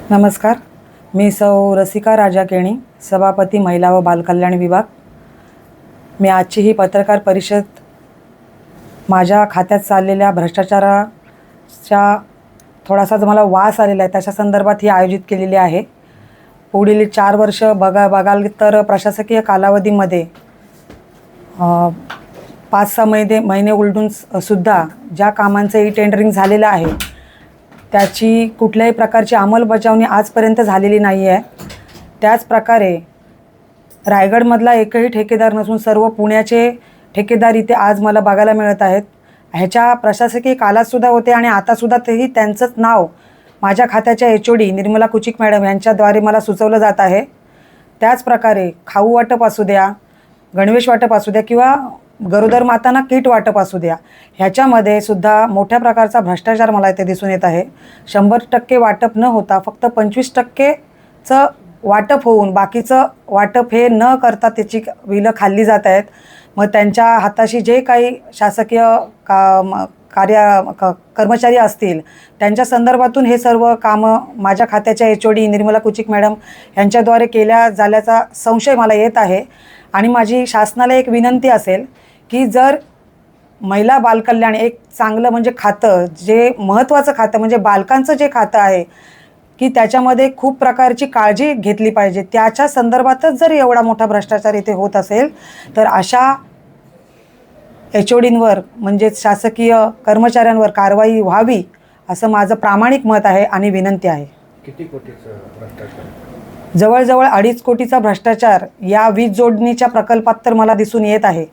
नमस्कार. मी सौ रसिका राजा केणी, सभापती महिला व बालकल्याण विभाग. मी आजची ही पत्रकार परिषद माझ्या खात्यात चाललेल्या भ्रष्टाचाराच्या थोडासा जो मला वास आलेला आहे त्याच्या संदर्भात ही आयोजित केलेली आहे. पुढील 4 वर्ष बघाल तर प्रशासकीय कालावधीमध्ये 5-6 महिने उलटून सुद्धा ज्या कामांचं टेंडरिंग झालेलं आहे त्याची कुठल्याही प्रकारची अंमलबजावणी आजपर्यंत झालेली नाही आहे. त्याचप्रकारे रायगडमधला एकही ठेकेदार नसून सर्व पुण्याचे ठेकेदार इथे आज मला बघायला मिळत आहेत. ह्याच्या प्रशासकीय कालातसुद्धा होते आणि आतासुद्धा तेही त्यांचंच नाव माझ्या खात्याच्या HOD निर्मला कुचिक मॅडम यांच्याद्वारे मला सुचवलं जात आहे. त्याचप्रकारे खाऊ वाटप असू द्या, गणवेश वाटप असू द्या किंवा गरोदर मातांना किट वाटप असू द्या, ह्याच्यामध्ये सुद्धा मोठ्या प्रकारचा भ्रष्टाचार मला इथे दिसून येत आहे. 100% वाटप न होता फक्त 25%चं वाटप होऊन बाकीचं वाटप हे न करता त्याची बिलं खाल्ली जात आहेत. मग त्यांच्या हाताशी जे काही शासकीय कर्मचारी असतील त्यांच्या संदर्भातून हे सर्व कामं माझ्या खात्याच्या HOD निर्मला कुचिक मॅडम यांच्याद्वारे केल्या झाल्याचा संशय मला येत आहे. आणि माझी शासनाला एक विनंती असेल की जर महिला बालकल्याण एक चांगलं म्हणजे खातं, जे महत्त्वाचं खातं म्हणजे बालकांचं जे खातं आहे की त्याच्यामध्ये खूप प्रकारची काळजी घेतली पाहिजे, त्याच्या संदर्भातच जर एवढा मोठा भ्रष्टाचार इथे होत असेल तर अशा HODंवर म्हणजे शासकीय कर्मचाऱ्यांवर कारवाई व्हावी असं माझं प्रामाणिक मत आहे आणि विनंती आहे. किती कोटीचं भ्रष्टाचार? जवळजवळ 2.5 कोटीचा भ्रष्टाचार या वीज जोडणीच्या प्रकल्पात तर मला दिसून येत आहे.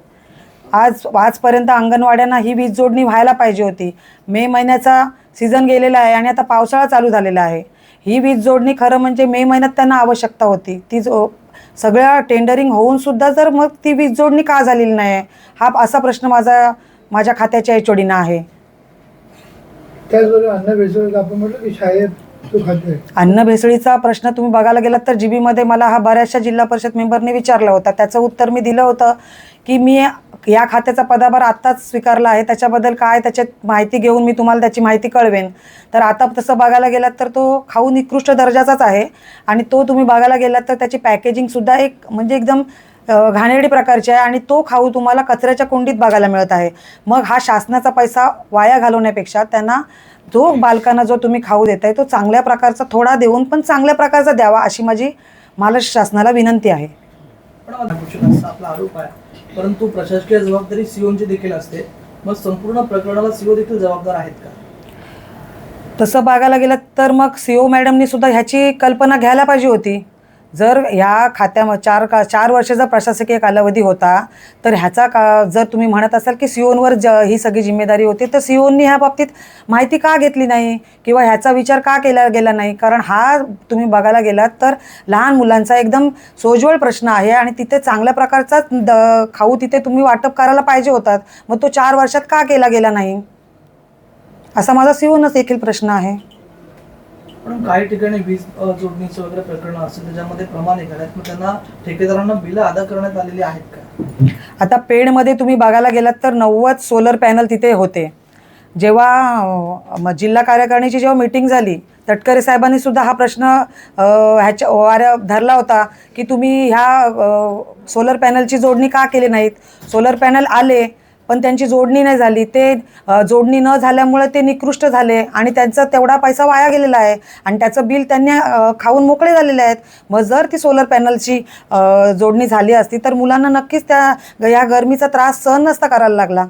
आजपर्यंत अंगणवाड्यांना ही वीज जोडणी व्हायला पाहिजे होती. मे महिन्याचा सीझन गेलेला आहे आणि आता पावसाळा चालू झालेला आहे. ही वीज जोडणी खरं म्हणजे मे महिन्यात त्यांना आवश्यकता होती. ती सगळ्या टेंडरिंग होऊनसुद्धा जर मग ती वीज जोडणी का झालेली नाही, हा असा प्रश्न माझ्या खात्याच्या HODना आहे. त्याचबरोबर अन्न भेसळ आपण म्हटलं की शाळेत अन्न भेसळीचा प्रश्न तुम्ही बघायला गेलात तर GB मला हा बऱ्याचशा जिल्हा परिषद मेंबरने विचारला होता. त्याचं उत्तर मी दिलं होतं की मी या खात्याचा पदाभार आत्ताच स्वीकारला आहे, त्याच्याबद्दल काय त्याच्यात माहिती घेऊन मी तुम्हाला त्याची माहिती कळवेन. तर आता तसं बघायला गेलात तर तो खाऊ निकृष्ट दर्जाचाच आहे आणि तो तुम्ही बघायला गेलात तर त्याची पॅकेजिंगसुद्धा एक म्हणजे एकदम घाणेरडी प्रकारची आहे आणि तो खाऊ तुम्हाला कचऱ्याच्या कुंडीत बघायला मिळत आहे. मग हा शासनाचा पैसा वाया घालवण्यापेक्षा त्यांना जो बालकांना जो तुम्ही खाऊ देताय तो चांगल्या प्रकारचा थोडा देऊन पण चांगल्या प्रकारचा द्यावा अशी माझी महाराष्ट्र शासनाला विनंती आहे. आपला आरोप आहे, परंतु प्रशासकीय जबाबदारी COची देखील असते. मग संपूर्ण प्रकरणाला CO देखील जबाबदार आहेत का? तसं बघायला गेलं तर मग CO मॅडमनी सुद्धा ह्याची कल्पना घ्यायला पाहिजे होती. जर ह्या खात्यामध्ये 4 वर्षाचा प्रशासकीय कालावधी होता तर ह्याचा जर तुम्ही म्हणत असाल की COंवर ही सगळी जिम्मेदारी होती तर COंनी ह्या बाबतीत माहिती का घेतली नाही किंवा ह्याचा विचार का केला गेला नाही. कारण हा तुम्ही बघायला गेलात तर लहान मुलांचा एकदम सोज्वळ प्रश्न आहे आणि तिथे चांगल्या प्रकारचा खाऊ तिथे तुम्ही वाटप करायला पाहिजे होतात. मग तो 4 वर्षात का केला गेला नाही असा माझा COनच देखील प्रश्न आहे. पण काही ठिकाणी वीज जोडणीचं वगैरे प्रकरण असेल त्याच्यामध्ये प्रमाण एखाद्यात, मग त्यांना ठेकेदारांना बिलं अदा करण्यात आलेली आहेत का? आता पेडमध्ये तुम्ही बघायला गेलात तर 90 सोलर पॅनल तिथे होते. जेव्हा जिल्हा कार्यकारिणीची जेव्हा मीटिंग झाली तटकरे साहेबांनी सुद्धा हा प्रश्न ह्याच्या धरला होता की तुम्ही ह्या सोलर पॅनलची जोडणी का केली नाहीत. सोलर पॅनल आले पण त्यांची जोडणी नाही झाली. ते जोडणी न झाल्यामुळे ते निकृष्ट झाले आणि त्यांचा तेवढा पैसा वाया गेलेला आहे आणि त्याचं बिल त्यांनी खाऊन मोकळे झालेले आहेत. मग जर ती सोलर पॅनलची जोडणी झाली असती तर मुलांना नक्कीच या गरमीचा त्रास सहन नसता करायला लागला.